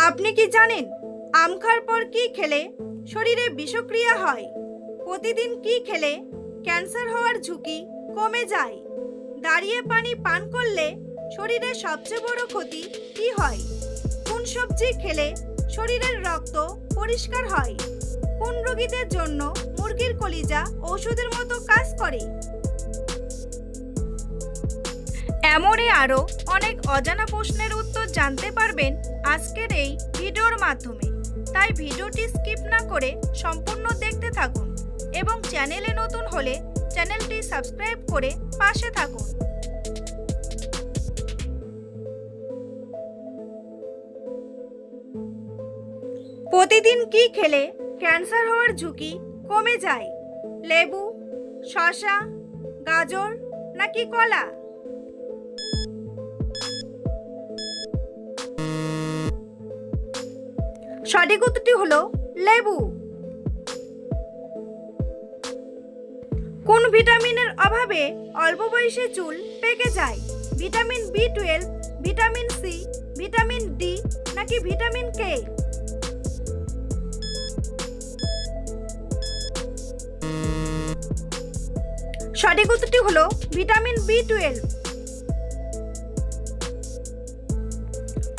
আপনি কি জানেন আম খাওয়ার পর কি খেলে শরীরে বিষক্রিয়া হয়? প্রতিদিন কি খেলে ক্যান্সার হওয়ার ঝুঁকি কমে যায়? দাঁড়িয়ে পানি পান করলে শরীরের সবচেয়ে বড় ক্ষতি কি হয়? কোন সবজি খেলে শরীরের রক্ত পরিষ্কার হয়? কোন রোগীদের জন্য মুরগির কলিজা ঔষধের মতো কাজ করে? এমনই আরও অনেক অজানা প্রশ্নের উত্তর জানতে পারবেন আজকের এই ভিডিওর মাধ্যমে। তাই ভিডিওটি স্কিপ না করে সম্পূর্ণ দেখতে থাকুন এবং চ্যানেলে নতুন হলে চ্যানেলটি সাবস্ক্রাইব করে পাশে থাকুন। প্রতিদিন কি খেলে ক্যান্সার হওয়ার ঝুঁকি কমে যায়? লেবু, শসা, গাজর নাকি কলা? সঠিক উত্তরটি হলো লেবু। কোন ভিটামিনের অভাবে অল্প বয়সে চুল পেকে যায়? ভিটামিন বি12, ভিটামিন সি, ভিটামিন ডি নাকি ভিটামিন কে? সঠিক উত্তরটি হলো ভিটামিন বি12।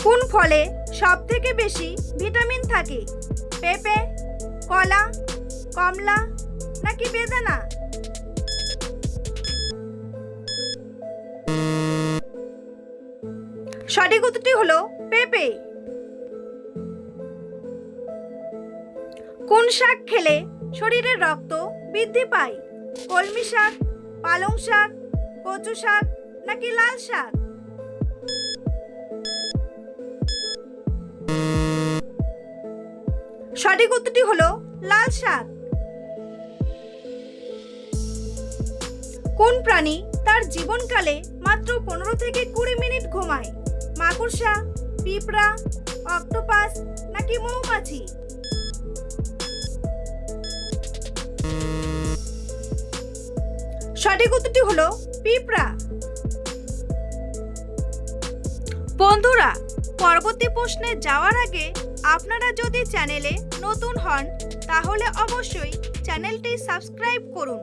কোন ফলে সব থেকে বেশি ভিটামিন থাকে? পেঁপে, কলা, কমলা নাকি বেদানা? সঠিক উত্তরটি হলো পেঁপে। কোন শাক খেলে শরীরের রক্ত বৃদ্ধি পায়? কলমি শাক, পালং শাক, কচু শাক নাকি লাল শাক? সঠিক উত্তরটি হলো লাল শাক। কোন প্রাণী তার জীবনকালে মাত্র 15 থেকে 20 মিনিট ঘুমায়? মাকড়সা, পিঁপড়া, অক্টোপাস নাকি মৌমাছি? সঠিক উত্তরটি হলো পিঁপড়া। বন্ধুরা, পরবর্তী প্রশ্নে যাওয়ার আগে আপনারা যদি চ্যানেলে নতুন হন তাহলে অবশ্যই চ্যানেলটি সাবস্ক্রাইব করুন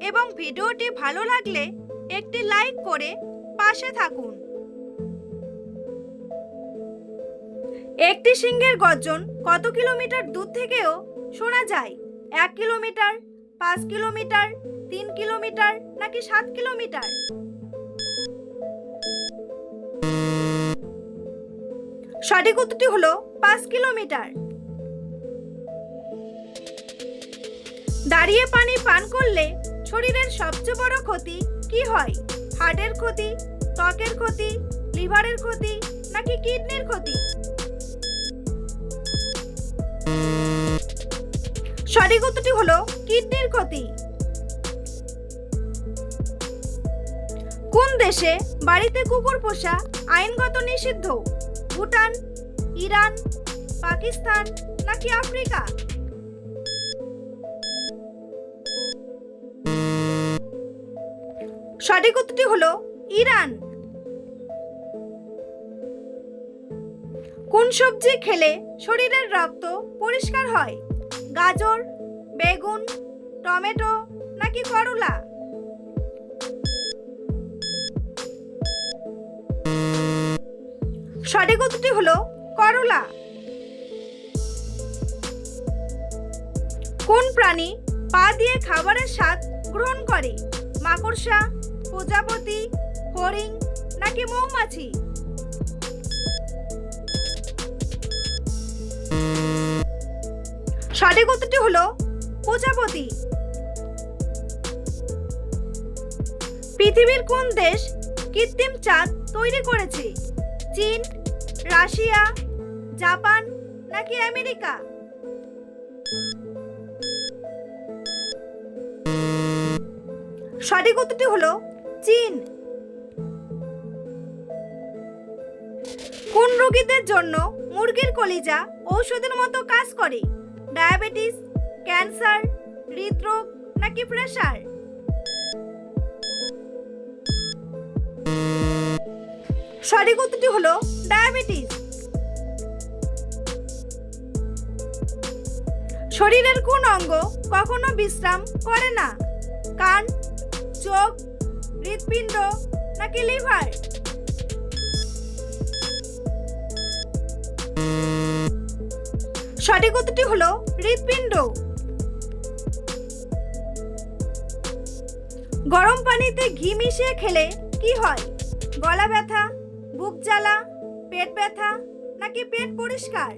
এবং ভিডিওটি ভালো লাগলে একটি লাইক করে পাশে থাকুন। একটি সিংহের গর্জন কত কিলোমিটার দূর থেকেও শোনা যায়? 1 কিলোমিটার, 5 কিলোমিটার, 3 কিলোমিটার নাকি 7 কিলোমিটার? সঠিক উত্তরটি হলো 5 কিলোমিটার। দাঁড়িয়ে পানি পান করলে শরীরের সবচেয়ে বড় ক্ষতি কি হয়? হার্টের ক্ষতি, ত্বকের ক্ষতি, লিভারের ক্ষতি নাকি কিডনির ক্ষতি? সঠিক উত্তরটি হলো কিডনির ক্ষতি। কোন দেশে বাড়িতে কুকুর পোষা আইনগত নিষিদ্ধ? ভুটান, ইরান, পাকিস্তান নাকি আফ্রিকা? সঠিক উত্তরটি হলো ইরান। কোন সবজি খেলে শরীরের রক্ত পরিষ্কার হয়? গাজর, বেগুন, টমেটো নাকি করলা? সঠিক উত্তরটি হলো করলা। কোন প্রাণী পা দিয়ে খাবারের স্বাদ গ্রহণ করে? মাকড়সা, প্রজাপতি, হরিণ নাকি মৌমাছি? সঠিক উত্তরটি হলো প্রজাপতি। পৃথিবীর কোন দেশ কৃত্রিম চাঁদ তৈরি করেছে? চীন, রাশিয়া, জাপান নাকি আমেরিকা? সঠিক উত্তরটি হলো চীন। কোন রোগীদের জন্য মুরগির কলিজা ঔষধের মতো কাজ করে? ডায়াবেটিস, ক্যান্সার, হৃদরোগ নাকি প্রেসার? সঠিক উত্তরটি হলো ডায়াবেটিস। শরীরের কোন অঙ্গ কখনো বিশ্রাম করে না? কান, চোখ, হৃৎপিণ্ড নাকি লিভার? সঠিক উত্তরটি হলো হৃৎপিণ্ড। গরম পানিতে ঘি মিশিয়ে খেলে কি হয়? গলা ব্যথা, বুক জ্বালা, পেট ব্যথা নাকি পেট পরিষ্কার?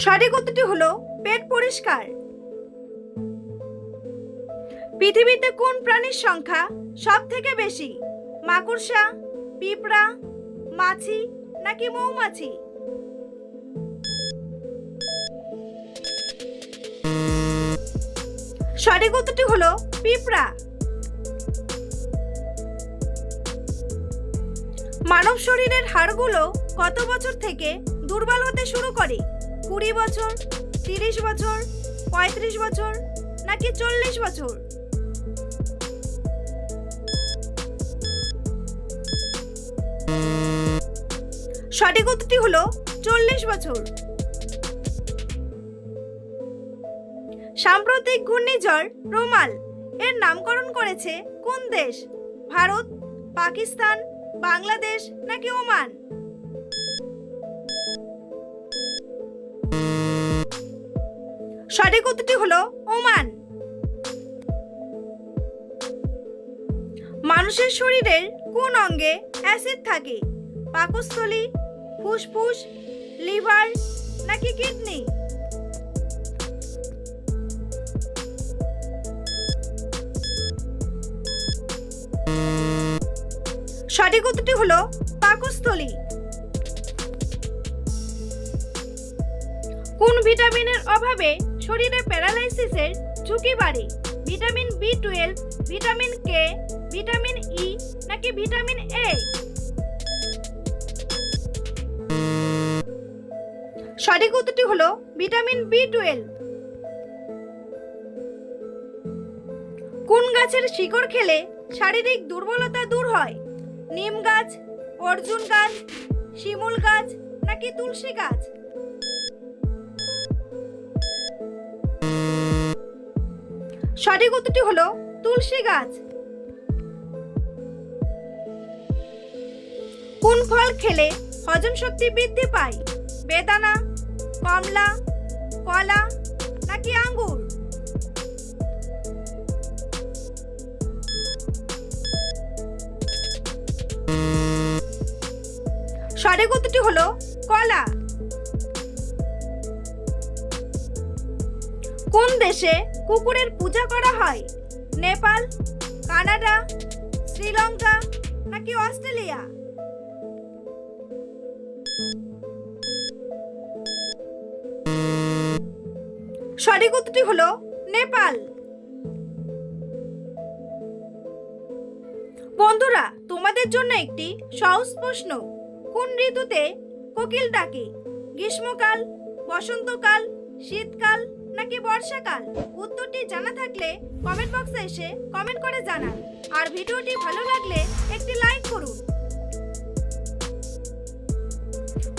সঠিক উত্তরটি হলো পেট পরিষ্কার। পৃথিবীতে কোন প্রাণীর সংখ্যা সব থেকে বেশি? মাকড়সা, পিঁপড়া, মাছি নাকি মৌমাছি? সঠিক উত্তরটি হলো পিঁপড়া। মানব শরীরের হাড়গুলো কত বছর থেকে দুর্বল হতে শুরু করে? 20 বছর, 30 বছর, 35 বছর নাকি 40 বছর? সঠিক উত্তরটি হলো 40 বছর। সাম্প্রতিক ঘূর্ণিঝড় রোমাল এর নামকরণ করেছে কোন দেশ? ভারত, পাকিস্তান, বাংলাদেশ নাকি ওমান? সঠিক উত্তরটি হলো ওমান। মানুষের শরীরের কোন অঙ্গে অ্যাসিড থাকে? পাকস্থলী, ফুসফুস, লিভার নাকি কিডনি? সঠিক উত্তরটি হলো পাকস্থলী। কোন ভিটামিনের অভাবে শরীরে প্যারালাইসিসের ঝুঁকি বাড়ে? Vitamin B12, vitamin K, vitamin E নাকি ভিটামিন এ? সঠিক উত্তরটি হলো ভিটামিন B12। কোন গাছের শিকড় খেলে শারীরিক দুর্বলতা দূর হয়? নিম গাছ, অর্জুন গাছ, শিমুল গাছ নাকি তুলসী গাছ? সঠিক উত্তরটি হলো তুলসী গাছ। কোন ফল খেলে হজম শক্তি বৃদ্ধি পায়? বেদানা, কমলা, কলা নাকি আঙ্গুর? সঠিক উত্তরটি হলো কলা। কোন দেশে কুকুরের পূজা করা হয়? নেপাল, কানাডা, শ্রীলঙ্কা নাকি অস্ট্রেলিয়া? সঠিক উত্তরটি হলো নেপাল। বন্ধুরা, তোমাদের জন্য একটি সহজ প্রশ্ন। কোন ঋতুতে কোকিল ডাকে? গ্রীষ্মকাল, বসন্তকাল, শীতকাল নাকি বর্ষাকাল? উত্তরটি জানা থাকলে কমেন্ট বক্সে এসে কমেন্ট করে জানান। আর ভিডিওটি ভালো লাগলে একটি লাইক করুন।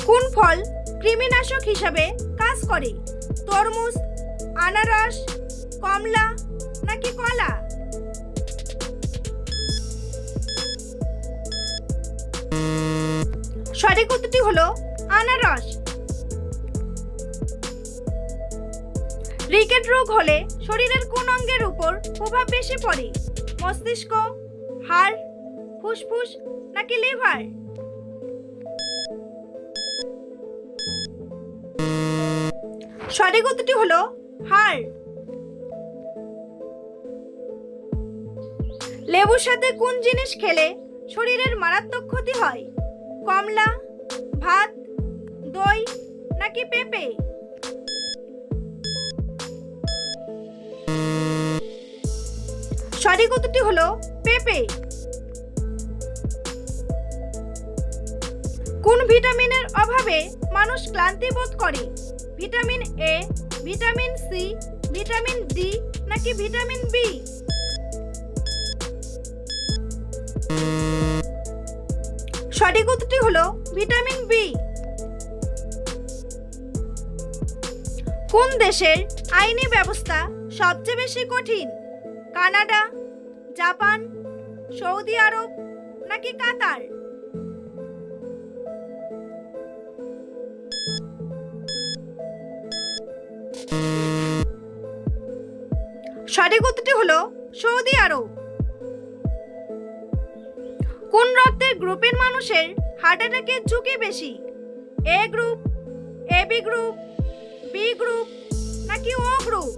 কোন ফল কৃমিনাশক হিসাবে কাজ করে? তরমুজ, আনারস, কমলা নাকি কলা? সঠিক উত্তরটি হলো আনারস। রিকেট রোগ হলে শরীরের কোন অঙ্গের উপর প্রভাব বেশি পড়ে? মস্তিষ্ক, হাড়, ফুসফুস নাকি লিভার? সঠিক উত্তরটি হলো হাড়। লেবুর সাথে কোন জিনিস খেলে শরীরের মারাত্মক ক্ষতি হয়? কমলা, ভাত, দই নাকি পেঁপে? সঠিক উত্তরটি হলো পেঁপে। কোন ভিটামিনের অভাবে মানুষ ক্লান্তি বোধ করে? Vitamin A, vitamin C, vitamin D নাকি ভিটামিন বি? সঠিক উত্তরটি হলো ভিটামিন বি। কোন দেশের আইনি ব্যবস্থা সবচেয়ে বেশি কঠিন? কানাডা, জাপান, সৌদি আরব নাকি কাতার? সঠিক উত্তরটি হলো সৌদি আরব। কোন রক্তের গ্রুপের মানুষের হার্ট অ্যাটাকের ঝুঁকি বেশি? A group, AB group, B group নাকি ও গ্রুপ?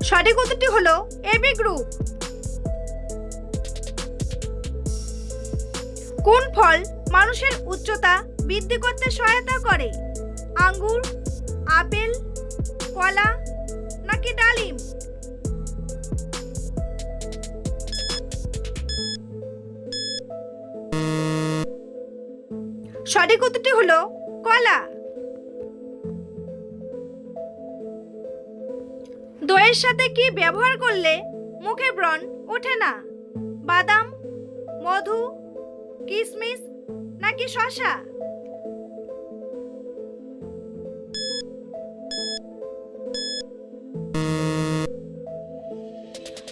সঠিক উত্তরটি হলো এবি গ্রুপ। কোন ফল মানুষের উচ্চতা বৃদ্ধি করতে সহায়তা করে? আঙ্গুর, আপেল, কলা নাকি ডালিম? সঠিক উত্তরটি হলো কলা। দইয়ের সাথে কি ব্যবহার করলে মুখে ব্রণ ওঠে না? বাদাম, মধু, কিশমিশ নাকি শসা?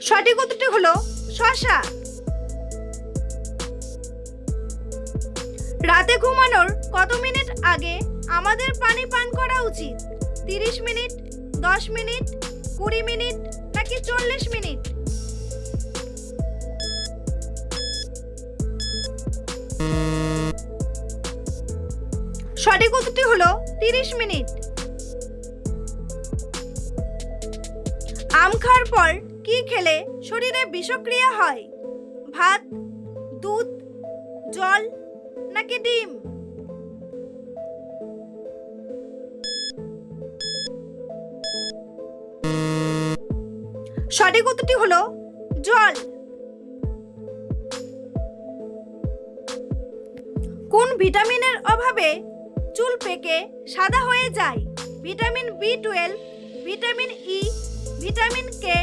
সঠিক উত্তরটি হলো শসা। রাতে ঘুমানোর কত মিনিট আগে আমাদের পানি পান করা উচিত? 30 মিনিট, 10 মিনিট, 20 মিনিট নাকি 40 মিনিট? সঠিক উত্তরটি হলো 30 মিনিট। আম খাওয়ার পর কি খেলে শরীরে বিষক্রিয়া হয়? ভাত, দুধ, জল নাকি ডিম? সঠিক উত্তরটি হলো জল। কোন ভিটামিনের অভাবে চুল পেকে সাদা হয়ে যায়? ভিটামিন বি12, ভিটামিন ই, ভিটামিন কে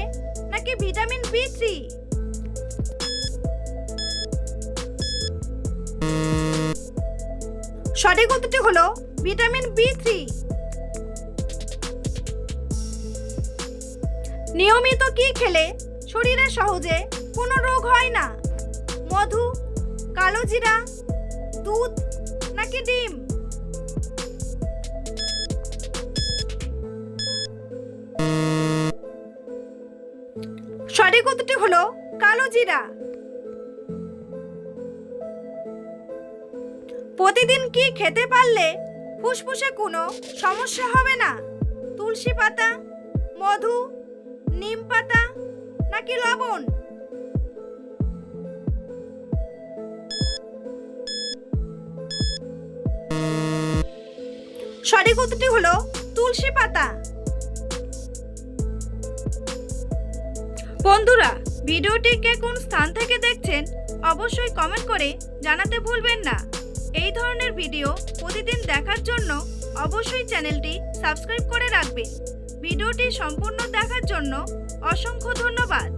নাকি ভিটামিন বি3? সঠিক উত্তরটি হলো ভিটামিন বি3। নিয়মিত কি খেলে শরীরে সহজে কোনো রোগ হয় না? মধু, কালোজিরা, দুধ নাকি ডিম? সঠিক উত্তরটি হলো কালোজিরা। প্রতিদিন কি খেতে পারলে ফুসফুসে কোনো সমস্যা হবে না? তুলসী পাতা, মধু, নিম পাতা নাকি লবণ? সঠিক উত্তরটি হলো তুলসী পাতা। বন্ধুরা, ভিডিওটি কে কোন স্থান থেকে দেখছেন অবশ্যই কমেন্ট করে জানাতে ভুলবেন না। এই ধরনের ভিডিও প্রতিদিন দেখার জন্য অবশ্যই চ্যানেলটি সাবস্ক্রাইব করে রাখবেন। ভিডিওটি সম্পূর্ণ দেখার জন্য অসংখ্য ধন্যবাদ।